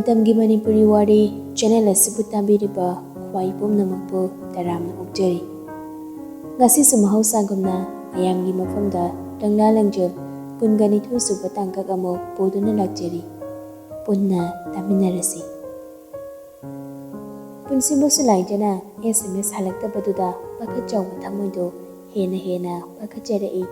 Matamgi Manipuri Wari channel asibu tabiriba khwai pumnamakpu taramna okjari. Ngasi sumahawsagumna mayamgi mafamda Langla Langjin kunga ningthouja tangkak amok puduna lakjari. Punna taminarasi. Punsibusu laijana SMS halaktabaduda pakhachawa thamoido hena pakhacharai.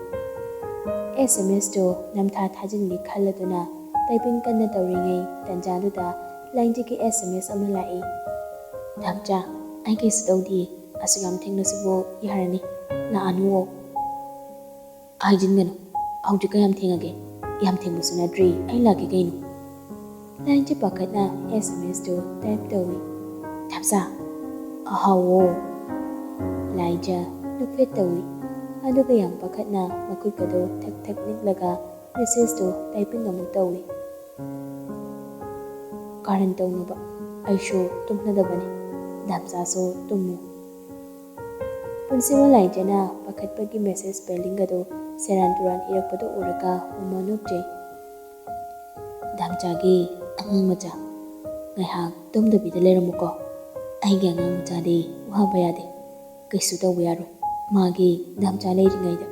SMS do namtha thajingi khalladuna typing kanna tawringai tanjaduda lainjiki SMS ama lai. Damcha ai kai sudodi asugam thengnasibo yarani na anuwo. Aijingano aujika yam thengage yam thengmusu nadri ai lagi gainu. Lainji pakatna SMS do type tawi. Damcha ahawo laija nukfet tawi. Aduga yang pakatna makukado thak niklaga message do typing amuk tawi. Karan tawnuba aisho tumnadabani damsa so tummu. Punsiba laijana pakatpagi message spelling gado seran turan irakpado uraka umonokjay. Damchagi angang macha ngaihak tumdabida leramuko. Aigi angang machadi wahaba yade kaisu tawba yaroi. Magi damcha leiringaida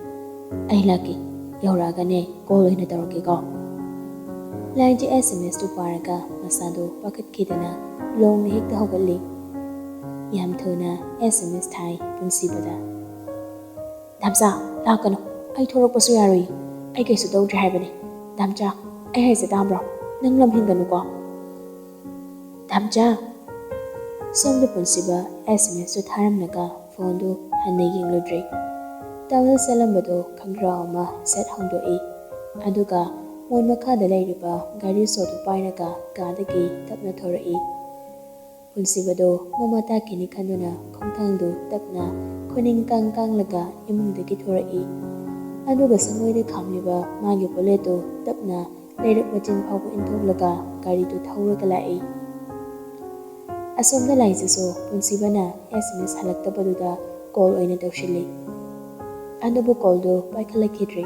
ai laki yauragane call oina tawrake Lainji SMS tu paraga masado pakatkidana long hekta hogali. Yam thona SMS thai punsibada. Damcha lakano ai thorakpasu yaroi. Ai kaisu tawdri haibane. Damcha ai haise tambro nang lam hinganu ko. Damcha somda punsiba SMS tu tharamnaga phone du hanna yengludri. Tawal salambado khangra ama set hongdoi. Aduga mon makada lairiba gari sodu pairaga gadagi tapna thorai. Punsibado mamata kini khanduna khongthangdu tapna khoning kang laga imungdagi thorai. Aduga sangoide khamliba magi boleto tapna leirak machin phawbu inthoklaga gari du thauraga lai. Asomda laijiso punsibana SMS halaktabaduda call oina tawshili. Adubu call do paikhalakidri.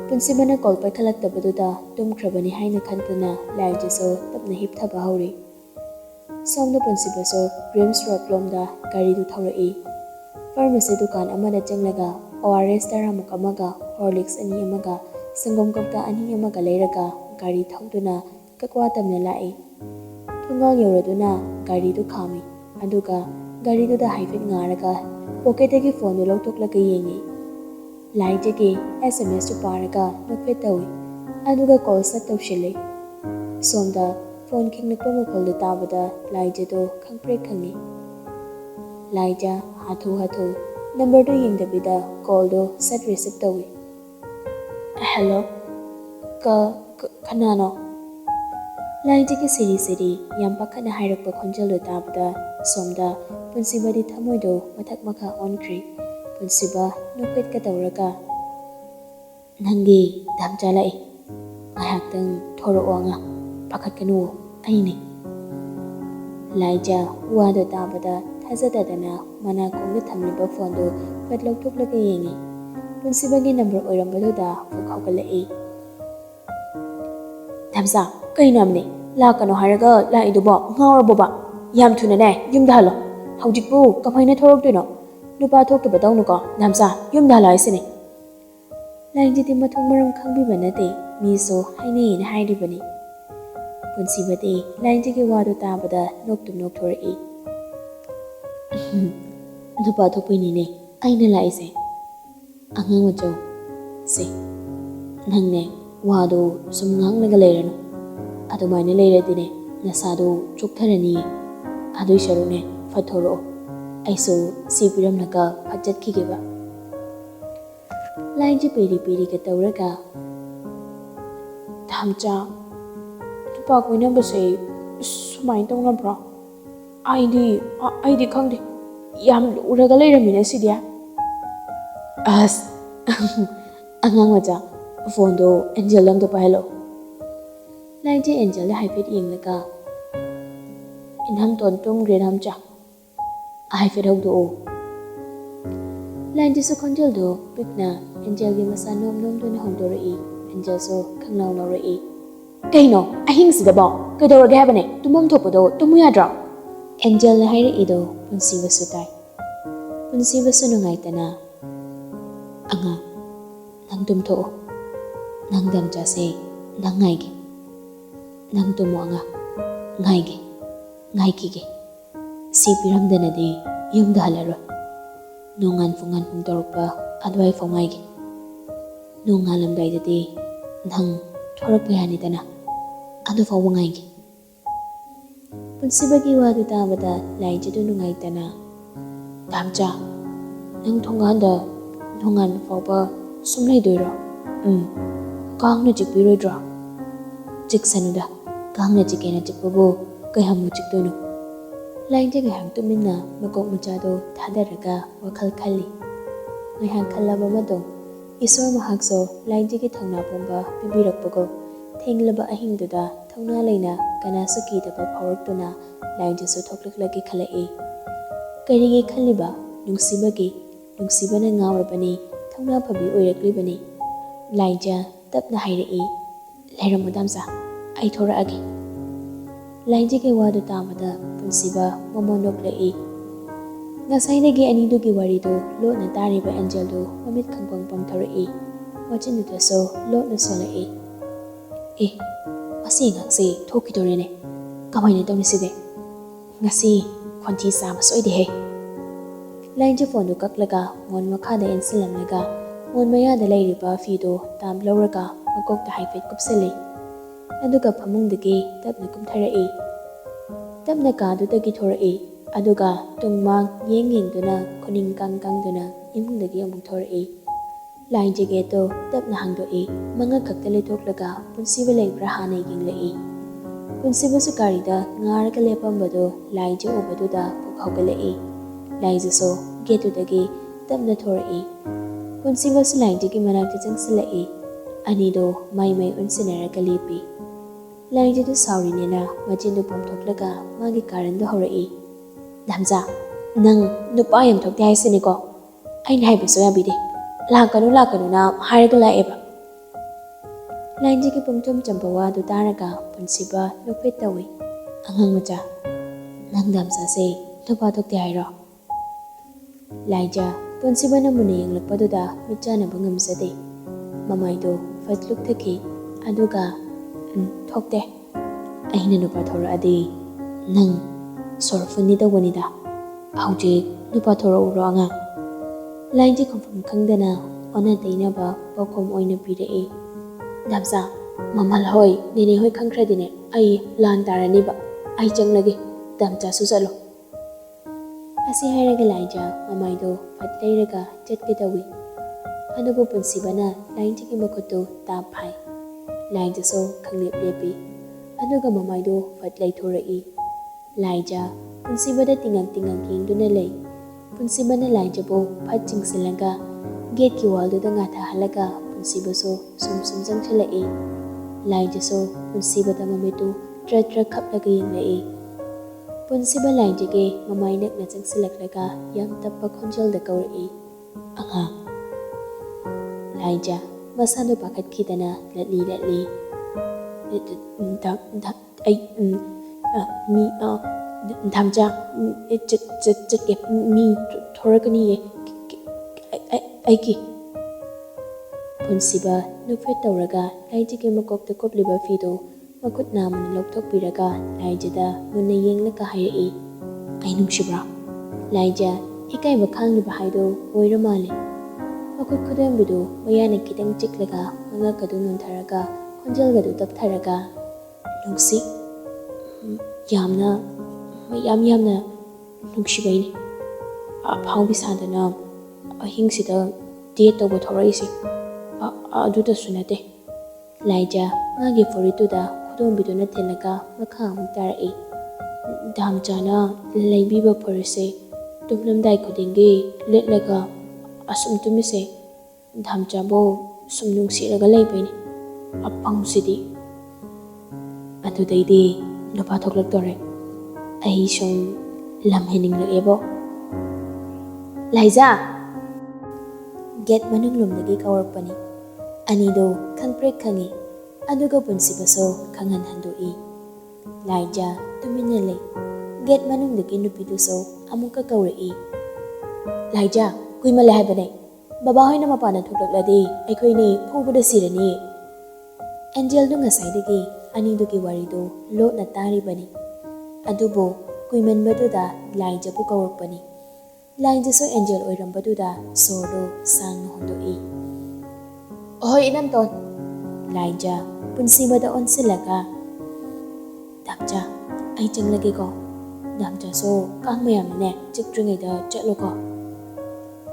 Punsibana call paikhalaktabaduda tumkrabani haina khantuna laijiso tapna hipthaba hauri. Somda punsibaso Rims Road lomda gari du thaurai. Pharmacy dukan amada changlaga ORS taramuk amaga Horlicks ani amaga sangom kapta ani amaga leiraga gari thauduna kakwa tamna lai. Thungal yauraduna gari du khami. Aduga gari du da haifet ngaraga pocketagi phone du lawtoklaga yengi. Laijagi SMS tu paraga nukfet tawi. Aduga call sat tawshili. Somda phone khingnakpa makhol du tabada laija do khangpre khangi. Laija hathu number do yengdabida call do sat receive tawi. Hello kanano. Laijagi siri yam pakhana hairakpa khonjal du tabada somda punsibadi thamoido mathak makha onkri. Punsiba nukpet ka tawraga nangi damcha lai ngayaktang thoro'o nga pakhatkanu aini. Laija wado tabada thajadadana manakongda thamliba phone do patlawtoklaga yengi. Punsibagi number oirambaduda fukhawgalai. Damcha kainamni lakano haraga laidubo ngawraboba yam thunane yumda halo hawjikbu kamaina thorokdoino nupa thoktuba tawnuko damcha yumda halaisini. Lainjiti mathong maram khangbiba nate miso hainayena hairibani. Punsibadi lainjigi wado tabada noktum nokthorai. Nupa thokpinine aina laise angang macho se nangne wado sum ngangnaga leirano adumaina leiradine nasado chuktharani adui sharune fathoro aiso sibiramnaga phajatkigeba. Lainji peri ka tawraga damcha tupa koinambase sumain tawnabra aidi khangde yam luraga leiramina sidia. As angang macha phone do Angel lamda pailo. Lainji Angel la haifet yenglaga inham ton tumgre damcha haifet hawdo. Lainji su khonjal do pikna Angel gi masa nom duna hongdorai. Angel so khanglaw naurai. Kayno, ahingsidabo, kaidorage habane, tumam thopodo, tumu yadro. Angel na hairaido, punsibasu tai. Punsibasu nungaitana. Anga, nang tumtoo. Nang damjase, nang ngaigi. Nang tumo anga, ngaigi, ngaikige. Si piramdanadi, yumda halaro. Nungan fungan torpa, adwai fongaigi. Nungalamdaidadi, nang thorakpayanidana. Adu fawangaigi. Punsibagi wadu tabada laijadu nungaitana. Damja, nang thonganda, nungan fauba sumlay doiro. Kangna jikbiroidra. Jiksanuda, kangna jikena jikbabo, kayamu jikdono. Lainja gayang tumina makok machado thadaraga wakal khali. Ngayang khalaba madong, isor mahakso lainja ki thongna pomba pibirakpago. Thenglaba ahingduda thongna leina kanasu kidaba phawraktuna lainja su thoklaklagi khalai. Karigi khaliba nungsibagi nungsibana ngawrabani thongna phabi oiraklibani. Lainja tapna hairai leiramudamsa ai thoraagi. Lainja ke wadu tamada punsiba momonoklai. Ngasainagi anidugi warido lotna tariba angeldo mamit khangpang pamthorai. Wachinudaso lotna solai. Masi ngasi thokidorene. Kamaina tawniside. Ngasi khonthi sama soidehe. Lainja phone kaklaga mon makhada ensilamlaga mon mayada leiriba fido tam lauraga makokta haifet kupsali. Aduga phamungdagi tapna kumtharai. Tapna kadudagi thorai. Aduga tungmang yengduna kuning kangduna imungdagi amuk thorai. Lainja geto tapna hangdoi manga kaktale thoklaga punsiba leibra hana yenglai. Punsiba sukarida ngaraga lepambado lainja obaduda pukhaugalai. Lainja so getudagi tapna thorai. Punsiba su lainja ki manakta jangsilai. Anido mai unsinaraga lepi. Lainja du saurinena majindu pomthoklaga magi karanda horai. Damja, nang nupa yam thokte haisiniko. Aina haibaso yabide. Lakanu na haraga laeba. Lainja ki pungtum champawa du taraga punsiba nupet tawi. Angang macha, nang damsa se nupa thokte hairo. Lainja punsiba na muna yang lakpaduda mitjana bangamsade. Mamaido fatluk thaki aduga thokte. Aina nupa thora adi nang sorfuni da wanida. Haujik nupa thora uro anga. Lainja kumfam kangdana ona dainaba pakom oina pirai. Damsa, mamal hoi nene hoi kangkradine ai lan taraniba ai changlagi damcha susalo. Asi hairaga lainja mamaido fatleiraga chatkidawi. Adubu punsibana lainja ki makuto tapai. Lainja so kanglip lepi. Aduga mamaido fatlay thorai. Lainja punsibada tingang kingduna lay. Punsibana lainja bo phat chingsilaga gate ki wall da ngata halaga punsiba so sum jangchalai. Lainja so punsibada mamitu tra khaplaga yenglai. Punsiba lainja ge mamai nakna jangsilaklaga yam tappa khonjal da kaurai. Anga Lainja masano pakat khidana latli. Mi damja chatke mi thorakani aiki. Punsiba nuphet tawraga lainja ke makokta kopliba fido makut namana lokthokpiraga lainjada munna yenglaka hairai. Ai nungshibra. Lainja ikaiba khangliba haido oira male. Makut khudambidu mayana kitang chiklaga mangakadu nuntharaga khonjalgadu taptharaga nungsi yamna nungsibaini. Phangbi sadana ahingsida date tawba thoraisi. Aduda sunate. Lainja ngagi forituda khudombiduna telaga makha amuk tarai. Damjana laibiba forise tumlamdai khudingi letlaga asum tumise. Damjabo sum nungsiraga laibaini. Apangusidi. Adudaidi nupa thoklaktore. Ai sum lamheninglakebo. Laija! Get manunglumdagi kawarpani. Anido kangprek kangi. ꯑꯗꯨꯒ ꯄꯨꯟꯁꯤꯕꯁꯨ ꯈꯪꯍꯟꯍꯟꯗꯣꯛꯏ꯫ ꯂꯥꯏꯖꯥ ꯇꯨꯃꯤꯟꯅ ꯂꯩ꯫ Get ꯃꯅꯨꯡꯗꯒꯤ ꯅꯨꯄꯤꯗꯨꯁꯨ ꯑꯃꯨꯛꯀ ꯀꯧꯔꯛꯏ꯫ ꯂꯥꯏꯖꯥ ꯀꯨꯏꯃꯜꯂꯦ ꯍꯥꯏꯕꯅꯦ꯫ ꯕꯕꯥꯍꯣꯏꯅ ꯃꯄꯥꯟꯗ ꯊꯣꯛꯂꯛꯂꯗꯤ ꯑꯩꯈꯣꯏꯅꯤ ꯐꯨꯕꯗ ꯁꯤꯔꯅꯤ꯫ ꯑꯦꯟꯖꯦꯜꯗꯨ ꯉꯁꯥꯏꯗꯒꯤ ꯑꯅꯤꯗꯨꯒꯤ ꯋꯥꯔꯤꯗꯨ ꯂꯣꯠꯅ ꯇꯥꯔꯤꯕꯅꯤ꯫ ꯑꯗꯨꯕꯨ ꯀꯨꯏꯃꯟꯕꯗꯨꯗ ꯂꯥꯏꯖꯥꯕꯨ ꯀꯧꯔꯛꯄꯅꯤ꯫ ꯂꯥꯏꯖꯥꯁꯨ ꯑꯦꯟꯖꯦꯜ ꯑꯣꯏꯔꯝꯕꯗꯨꯗ ꯁꯣꯔꯗꯨ ꯁꯥꯡꯅ ꯍꯣꯟꯗꯣꯛꯏ꯫ ꯑꯍꯣꯏ ꯏꯅꯝꯇꯣꯟ꯫ ꯂꯥꯏꯖꯥ ꯄꯨꯟꯁꯤꯕꯗ ꯑꯣꯟꯁꯤꯜꯂꯒ ꯗꯥꯝꯆꯥ ꯑꯩ ꯆꯪꯂꯒꯦꯀꯣ꯫ ꯗꯥꯝꯆꯥꯁꯨ ꯀꯥꯡ ꯃꯌꯥꯝꯅꯅꯦ ꯆꯤꯛꯇ꯭ꯔꯤꯉꯩꯗ ꯆꯠꯂꯣꯀꯣ꯫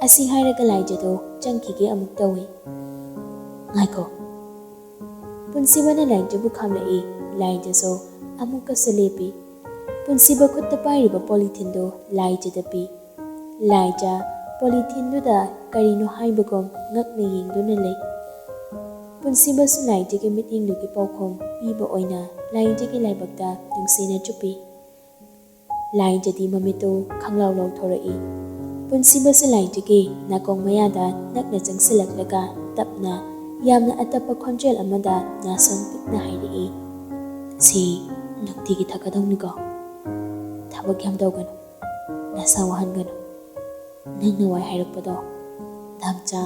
ꯑꯁꯤ ꯍꯥꯏꯔꯒ ꯂꯥꯏꯖꯥꯗꯨ ꯆꯪꯈꯤꯒꯦ ꯑꯃꯨꯛ ꯇꯧꯏ꯫ ꯉꯥꯏꯈꯣ꯫ ꯄꯨꯟꯁꯤꯕꯅ ꯂꯥꯏꯖꯥꯕꯨ ꯈꯥꯝꯂꯛꯏ꯫ ꯂꯥꯏꯖꯥꯁꯨ ꯑꯃꯨꯛꯀꯁꯨ ꯂꯦꯞꯄꯤ꯫ ꯄꯨꯟꯁꯤꯕ ꯈꯨꯠꯇ ꯄꯥꯏꯔꯤꯕ ꯄꯣꯂꯤꯊꯤꯟꯗꯨ ꯂꯥꯏꯖꯥꯗ ꯄꯤ꯫ ꯂꯥꯏꯖꯥ ꯄꯣꯂꯤꯊꯤꯟꯗꯨꯗ ꯀꯔꯤꯅꯣ ꯍꯥꯏꯕꯒꯨꯝ ꯉꯛꯅ ꯌꯦꯡꯗꯨꯅ ꯂꯩ꯫ ꯄꯨꯟꯁꯤꯕꯁꯨ ꯂꯥꯏꯖꯥꯒꯤ ꯃꯤꯠꯌꯦꯡꯗꯨꯒꯤ ꯄꯥꯎꯈꯨꯝ ꯄꯤꯕ ꯑꯣꯏꯅ ꯂꯥꯏꯖꯥꯒꯤ ꯂꯥꯏꯕꯛꯇ ꯅꯨꯡꯁꯤꯅ ꯆꯨꯞꯄꯤ꯫ ꯂꯥꯏꯖꯥꯗꯤ ꯃꯃꯤꯠꯇꯨ ꯈꯪꯂꯥꯎ ꯂꯥꯎꯊꯣꯔꯛꯏ꯫ ꯄꯨꯟꯁꯤꯕꯁꯨ ꯂꯥꯏꯖꯥꯒꯤ ꯅꯥꯀꯣꯡ ꯃꯌꯥꯗ ꯅꯛꯅ ꯆꯪꯁꯤꯜꯂꯛꯂꯒ ꯇꯞꯅ ꯌꯥꯝꯅ ꯑꯇꯞꯄ ꯈꯣꯟꯖꯦꯜ ꯑꯃꯗ ꯅꯥꯁꯣꯟ ꯄꯤꯛꯅ ꯍꯥꯏꯔꯛꯏ꯫ ꯁꯤ ꯅꯨꯡꯇꯤꯒꯤ ꯊꯛꯀꯗꯧꯅꯤꯀꯣ꯫ ꯊꯕꯛ ꯌꯥꯝ ꯇꯧꯒꯅꯨ꯫ ꯅꯁꯥ ꯋꯥꯍꯟꯒꯅꯨ꯫ ꯅꯪꯅ ꯋꯥꯏ ꯍꯥꯏꯔꯛꯄꯗꯣ ꯗꯥꯝꯆꯥ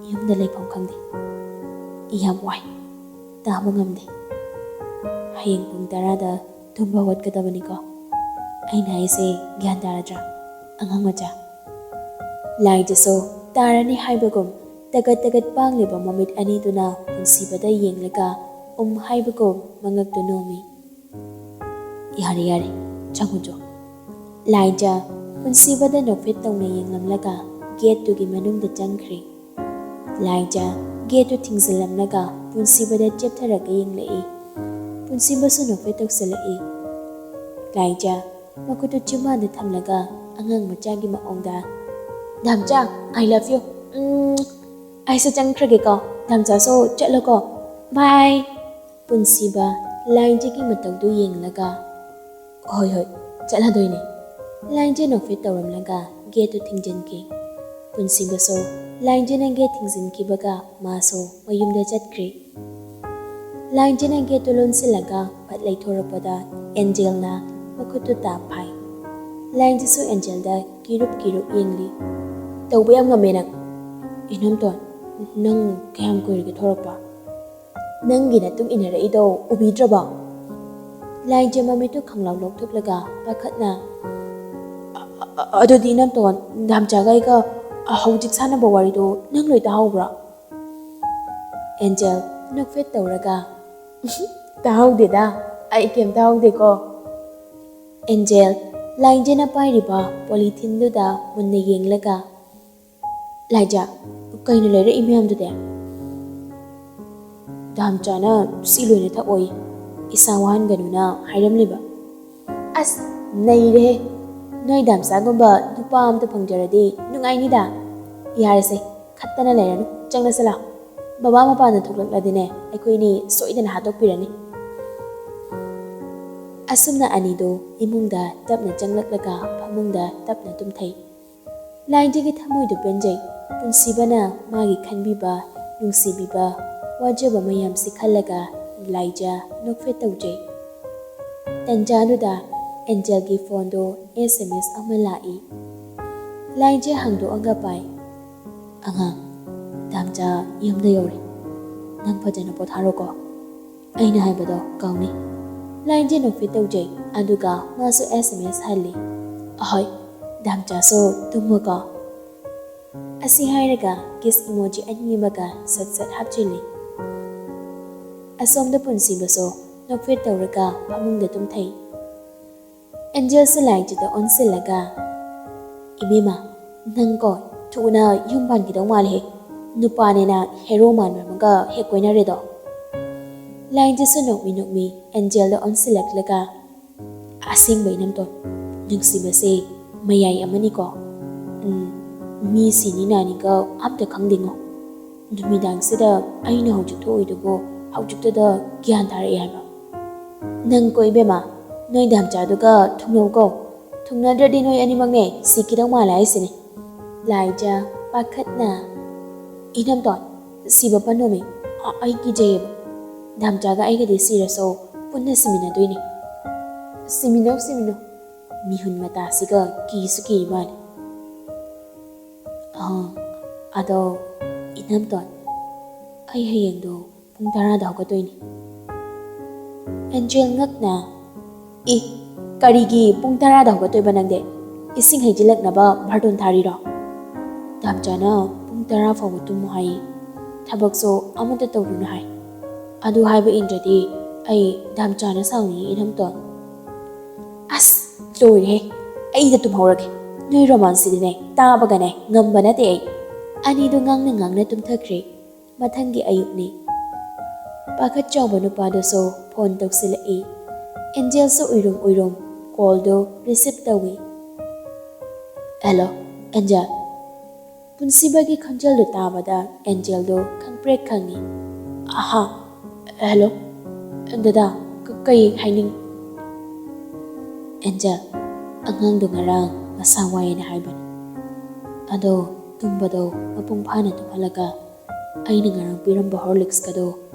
ꯌꯨꯝꯗ ꯂꯩꯐꯝ ꯈꯪꯗꯦ꯫ ꯌꯥꯝ ꯋꯥꯏ꯫ ꯇꯥꯕ ꯉꯝꯗꯦ꯫ ꯍꯌꯦꯡ ꯄꯨꯡ 10ꯗ ꯇꯨꯝꯕ ꯍꯧꯒꯠꯀꯗꯕꯅꯤꯀꯣ꯫ ꯑꯩꯅ ꯍꯥꯏꯁꯦ ꯒ꯭ꯌꯥꯟ ꯇꯥꯔꯗ꯭ꯔꯥ ꯑꯉꯥꯡ ꯃꯆꯥ꯫ ꯂꯥꯏꯖꯥꯁꯨ ꯇꯥꯔꯅꯤ ꯍꯥꯏꯕꯒꯨꯝ ꯇꯒꯠ ꯇꯒꯠ ꯄꯥꯡꯂꯤꯕ ꯃꯃꯤꯠ ꯑꯅꯤꯗꯨꯅ ꯄꯨꯟꯁꯤꯕꯗ ꯌꯦꯡꯂꯒ ꯍꯥꯏꯕꯒꯨꯝ ꯃꯉꯛꯇꯨ ꯅꯣꯝꯃꯤ꯫ ꯌꯥꯔꯦ ꯌꯥꯔꯦ ꯆꯪꯉꯨꯆꯣ꯫ ꯂꯥꯏꯖꯥ ꯄꯨꯟꯁꯤꯕꯗ ꯅꯣꯛꯐꯦꯠ ꯇꯧꯅ ꯌꯦꯡꯂꯝꯂꯒ ꯒꯦꯠꯇꯨꯒꯤ ꯃꯅꯨꯡꯗ ꯆꯪꯈ꯭ꯔꯤ꯫ ꯂꯥꯏꯖꯥ ꯒꯦꯠꯇꯨ ꯊꯤꯡꯖꯤꯜꯂꯝꯂꯒ ꯄꯨꯟꯁꯤꯕꯗ ꯆꯦꯞꯊꯔꯒ ꯌꯦꯡꯂꯛꯏ꯫ ꯄꯨꯟꯁꯤꯕꯁꯨ ꯅꯣꯛꯐꯦꯠ ꯇꯧꯁꯤꯜꯂꯛꯏ꯫ ꯂꯥꯏꯖꯥ ꯃꯈꯨꯠꯇꯨ ꯆꯤꯝꯕꯥꯟꯗ ꯊꯝꯂꯒ ꯑꯉꯥꯡ ꯃꯆꯥꯒꯤ ꯃꯑꯣꯡꯗ ꯗꯥꯝꯆꯥ ꯑꯥꯏ ꯂꯚ ꯌꯨ꯫ ꯑꯩꯁꯨ ꯆꯪꯈ꯭ꯔꯒꯦꯀꯣ꯫ ꯗꯥꯝꯆꯥꯁꯨ ꯆꯠꯂꯣꯀꯣ꯫ ꯕꯥꯏ꯫ ꯄꯨꯟꯁꯤꯕ ꯂꯥꯏꯖꯥꯒꯤ ꯃꯇꯧꯗꯨ ꯌꯦꯡꯂꯒ ꯍꯣꯏ ꯍꯣꯏ ꯆꯠꯂꯗꯣꯏꯅꯦ꯫ ꯂꯥꯏꯖꯥ ꯅꯣꯛꯐꯦꯠ ꯇꯧꯔꯝꯂꯒ ꯒꯦꯠꯇꯨ ꯊꯤꯡꯖꯤꯟꯈꯤ꯫ ꯄꯨꯟꯁꯤꯕꯁꯨ ꯂꯥꯏꯖꯥꯅ ꯒꯦꯠ ꯊꯤꯡꯖꯤꯟꯈꯤꯕꯒ ꯃꯥꯁꯨ ꯃꯌꯨꯝꯗ ꯆꯠꯈ꯭ꯔꯤ꯫ ꯂꯥꯏꯖꯥꯅ ꯒꯦꯠꯇꯨ ꯂꯣꯟꯁꯤꯜꯂꯒ ꯐꯠ ꯂꯩꯊꯣꯔꯛꯄꯗ ꯑꯦꯟꯖꯦꯜꯅ ꯃꯈꯨꯠꯇꯨ ꯇꯥꯞ ꯐꯥꯏ꯫ ꯂꯥꯏꯖꯥꯁꯨ ꯑꯦꯟꯖꯦꯜꯗ ꯀꯤꯔꯨꯞ ꯀꯤꯔꯨꯞ ꯌꯦꯡꯂꯤ꯫ ꯇꯧꯕ ꯌꯥꯝ ꯉꯝꯃꯦ ꯅꯪ꯫ ꯏꯅꯝꯇꯣꯟ ꯅꯪ ꯀꯌꯥꯝ ꯀꯨꯏꯔꯒꯦ ꯊꯣꯔꯛꯄ? ꯅꯪꯒꯤ ꯅꯇꯨꯡ ꯏꯟꯅꯔꯛꯏꯗꯣ ꯎꯕꯤꯗ꯭ꯔꯕꯣ? ꯂꯥꯏꯖꯥ ꯃꯃꯤꯠꯇꯨ ꯈꯪꯂꯥꯎ ꯂꯧꯊꯣꯛꯂꯒ ꯄꯥꯈꯠꯅ ꯑꯗꯨꯗꯤ ꯏꯅꯝꯇꯣꯟ ꯗꯥꯝꯆꯥꯒ ꯑꯩꯒ ꯍꯧꯖꯤꯛ ꯁꯥꯟꯅꯕ ꯋꯥꯔꯤꯗꯣ ꯅꯪ ꯂꯣꯏ ꯇꯥꯍꯧꯕ꯭ꯔꯣ? ꯑꯦꯟꯖꯦꯜ ꯅꯣꯛꯐꯦꯠ ꯇꯧꯔꯒ ꯇꯥꯍꯧꯗꯦꯗ ꯑꯩ ꯀꯩꯝ ꯇꯥꯍꯧꯗꯦꯀꯣ꯫ ꯑꯦꯟꯖꯦꯜ ꯂꯥꯏꯖꯥꯅ ꯄꯥꯏꯔꯤꯕ ꯄꯣꯂꯤꯊꯤꯟꯗꯨꯗ ꯃꯨꯟꯅ ꯌꯦꯡꯂꯒ ꯂꯥꯏꯖꯥ ꯀꯩꯅꯣ ꯂꯩꯔꯛꯏ ꯃꯌꯥꯝꯗꯨꯗꯤ? ꯗꯥꯝꯆꯥꯅ ꯁꯤ ꯂꯣꯏꯅ ꯊꯛꯑꯣꯏ ꯏꯁꯥ ꯋꯥꯍꯟꯒꯅꯨꯅ ꯍꯥꯏꯔꯝꯂꯤꯕ꯫ ꯑꯁ ꯅꯩꯔꯦꯍꯦ꯫ ꯅꯣꯏ ꯗꯥꯝꯆꯥꯒꯨꯝꯕ ꯅꯨꯄꯥ ꯑꯝꯇ ꯐꯪꯖꯔꯗꯤ ꯅꯨꯡꯉꯥꯏꯅꯤꯗ꯫ ꯌꯥꯔꯁꯦ ꯈꯠꯇꯅ ꯂꯩꯔꯅꯨ ꯆꯪꯂꯁꯤ ꯂꯥꯎ꯫ ꯕꯕꯥ ꯃꯄꯥꯟꯗ ꯊꯣꯛꯂꯛꯂꯗꯤꯅꯦ ꯑꯩꯈꯣꯏꯅꯤ ꯁꯣꯏꯗꯅ ꯍꯥꯠꯇꯣꯛꯄꯤꯔꯅꯤ꯫ ꯑꯁꯨꯝꯅ ꯑꯅꯤꯗꯨ ꯏꯃꯨꯡꯗ ꯇꯞꯅ ꯆꯪꯂꯛꯂꯒ ꯐꯃꯨꯡꯗ ꯇꯞꯅ ꯇꯨꯝꯊꯩ꯫ ꯂꯥꯏꯖꯥꯒꯤ ꯊꯃꯣꯏꯗꯨ ꯄꯦꯟꯖꯩ꯫ ꯄꯨꯟꯁꯤꯕꯅ ꯃꯥꯒꯤ ꯈꯟꯕꯤꯕ ꯅꯨꯡꯁꯤꯕꯤꯕ ꯋꯥꯖꯕ ꯃꯌꯥꯝꯁꯤ ꯈꯜꯂꯒ ꯂꯥꯏꯖꯥ ꯅꯣꯛꯐꯦꯠ ꯇꯧꯖꯩ꯫ ꯇꯟꯖꯥꯗꯨꯗ ꯑꯦꯟꯖꯦꯜꯒꯤ ꯐꯣꯟꯗꯨ SMS ꯑꯃ ꯂꯥꯛꯏ꯫ ꯂꯥꯏꯖꯥ ꯍꯥꯡꯗꯣꯛꯑꯒ ꯄꯥꯏ꯫ ꯑꯉꯥꯡ ꯗꯥꯝꯆꯥ ꯌꯨꯝꯗ ꯌꯧꯔꯦ꯫ ꯅꯪ ꯐꯖꯅ ꯄꯣꯊꯥꯔꯣꯀꯣ꯫ ꯑꯩꯅ ꯍꯥꯏꯕꯗꯣ ꯀꯥꯎꯅꯤ꯫ ꯂꯥꯏꯖꯥ ꯅꯣꯛꯐꯦꯠ ꯇꯧꯖꯩ ꯑꯗꯨꯒ ꯃꯥꯁꯨ SMS ꯍꯜꯂꯤ꯫ ꯑꯍꯣꯏ ꯗꯥꯝꯆꯥꯁꯨ ꯇꯨꯝꯃꯣꯀꯣ꯫ ꯑꯁꯤ ꯍꯥꯏꯔꯒ ꯀꯤꯁ ꯏꯃꯣꯖꯤ ꯑꯅꯤ ꯑꯃꯒ ꯁꯠ ꯁꯠ ꯍꯥꯞꯆꯤꯜꯂꯤ꯫ ꯑꯁꯣꯝꯗ ꯄꯨꯟꯁꯤꯕꯁꯨ ꯅꯣꯛꯐꯦꯠ ꯇꯧꯔꯒ ꯐꯃꯨꯡꯗ ꯇꯨꯝꯊꯩ꯫ ꯑꯦꯟꯖꯦꯜꯁꯨ ꯂꯥꯏꯖꯥꯗ ꯑꯣꯟꯁꯤꯜꯂꯒ ꯏꯕꯦꯝꯃ ꯅꯪꯀꯣ ꯊꯨꯅ ꯌꯨꯝ ꯄꯥꯟꯈꯤꯗꯧ ꯃꯥꯜꯂꯦ꯫ ꯅꯨꯄꯥꯅꯦꯅ ꯍꯦꯔꯣ ꯃꯥꯟꯕ ꯑꯃꯒ ꯍꯦꯛ ꯀꯣꯏꯅꯔꯦꯗꯣ꯫ ꯂꯥꯏꯖꯥꯁꯨ ꯅꯣꯛꯃꯤ ꯅꯣꯛꯃꯤ ꯑꯦꯟꯖꯦꯜꯗ ꯑꯣꯟꯁꯤꯜꯂꯛꯂꯒ ꯑꯁꯦꯡꯕ ꯏꯅꯝꯇꯣꯟ ꯅꯨꯡꯁꯤꯕꯁꯦ ꯃꯌꯥꯏ ꯑꯃꯅꯤꯀꯣ꯫ ꯃꯤ ꯁꯤꯅꯤ ꯅꯥꯅꯤꯒ ꯑꯝꯇ ꯈꯪꯗꯦꯉꯣ꯫ ꯅꯨꯃꯤꯗꯥꯡꯁꯤꯗ ꯑꯩꯅ ꯍꯧꯖꯤꯛ ꯊꯣꯛꯏꯗꯨꯕꯨ ꯍꯧꯖꯤꯛꯇꯗ ꯒ꯭ꯌꯥꯟ ꯇꯥꯔꯛꯑꯦ ꯍꯥꯏꯕ꯫ ꯅꯪ ꯀꯣ ꯏꯕꯦꯝꯃ ꯅꯣꯏ ꯗꯥꯝꯆꯥꯗꯨꯒ ꯊꯨꯡꯅꯧꯀꯣ꯫ ꯊꯨꯡꯅꯗ꯭ꯔꯗꯤ ꯅꯣꯏ ꯑꯅꯤꯃꯛꯅꯦ ꯁꯤꯈꯤꯗꯧ ꯃꯥꯜꯂꯦ ꯍꯥꯏꯁꯤꯅꯦ꯫ ꯂꯥꯏꯖꯥ ꯄꯥꯈꯠꯅ ꯏꯅꯝꯇꯣꯟ ꯁꯤꯕ ꯄꯟꯅꯣꯃꯤ ꯑꯩ ꯀꯤꯖꯩꯌꯦꯕ꯫ ꯗꯥꯝꯆꯥꯒ ꯑꯩꯒꯗꯤ ꯁꯤꯔꯁꯨ ꯄꯨꯟꯅ ꯁꯤꯃꯤꯟꯅꯗꯣꯏꯅꯤ. ꯁꯤꯃꯤꯟꯅꯧ. ꯃꯤꯍꯨꯟ ꯃꯇꯥꯁꯤꯒ ꯀꯤꯁꯨ ꯀꯤ ꯃꯥꯜꯂꯦ. ꯑꯗꯣ ꯏꯅꯝꯇꯣꯟ, ꯑꯩ ꯍꯌꯦꯡꯗꯣ ꯄꯨꯡ 10ꯗ ꯍꯧꯒꯠꯇꯣꯏꯅꯤ. ꯑꯦꯟꯖꯦꯜ ꯉꯛꯅ, ꯀꯔꯤꯒꯤ ꯄꯨꯡ 10ꯗ ꯍꯧꯒꯠꯇꯣꯏꯕ ꯅꯪꯗꯤ? ꯏꯁꯤꯡ ꯍꯩꯖꯤꯜꯂꯛꯅꯕ ꯕꯥꯔꯇꯣꯟ ꯊꯥꯔꯤꯔꯣ? ꯗꯥꯝꯆꯥꯅ ꯄꯨꯡ 10 ꯐꯥꯎꯕ ꯇꯨꯝꯃꯨ ꯍꯥꯏꯌꯦ. ꯊꯕꯛꯁꯨ ꯑꯃꯠꯇ ꯇꯧꯔꯨꯅꯨ ꯍꯥꯏ. ꯑꯗꯨ ꯍꯥꯏꯕ ꯏꯟꯗ꯭ꯔꯗꯤ ꯑꯩ ꯗꯥꯝꯆꯥꯅ ꯁꯥꯎꯅꯤꯡꯉꯤ ꯏꯅꯝꯇꯣꯟ. ꯑꯁ ꯂꯣꯏꯔꯦꯍꯦ, ꯑꯩꯗ ꯇꯨꯝꯍꯧꯔꯒꯦ. ꯅꯣꯏ ꯔꯣꯃꯥꯟꯁꯤꯗꯤꯅꯦ ꯇꯥꯕꯒꯅꯦ ꯉꯝꯕ ꯅꯠꯇꯦ ꯑꯩ. ꯑꯅꯤꯗꯣ ꯉꯥꯡꯅ ꯇꯨꯝꯊꯈ꯭ꯔꯦ. ꯃꯊꯪꯒꯤ ꯑꯌꯨꯛꯅꯤ. ꯄꯥꯈꯠ ꯆꯥꯎꯕ ꯅꯨꯄꯥꯗꯨꯁꯨ ꯐꯣꯟ ꯇꯧꯁꯤꯜꯂꯛꯏ. ꯑꯦꯟꯖꯦꯜꯁꯨ ꯎꯏꯔꯨꯝ ꯀꯣꯜꯗꯣ ꯔꯤꯁꯤꯞ ꯇꯧꯏ. Hello angel. ꯄꯨꯟꯁꯤꯕꯒꯤ ꯈꯣꯟꯖꯦꯜꯗꯨ ꯇꯥꯕꯗ ꯑꯦꯟꯖꯦꯜꯗꯣ ꯈꯪꯄ꯭ꯔꯦꯛ ꯈꯪꯉꯤ. ꯍꯦꯂꯣ ꯗꯗꯥ, ꯀꯩ ꯍꯥꯏꯅꯤꯡ? ꯑꯦꯟꯖꯦꯜ, ꯑꯉꯥꯡꯗꯣ ꯉꯔꯥꯡ ꯃꯁꯥ ꯋꯥꯏꯌꯦꯅ ꯍꯥꯏꯕꯅꯤ. ꯑꯗꯣ ꯇꯨꯝꯕꯗꯣ ꯃꯄꯨꯡ ꯐꯥꯅ ꯇꯨꯝꯍꯜꯂꯒ ꯑꯩꯅ ꯉꯔꯥꯡ ꯄꯤꯔꯝꯕ ꯍꯣꯔꯂꯤꯛꯁꯀꯗꯣ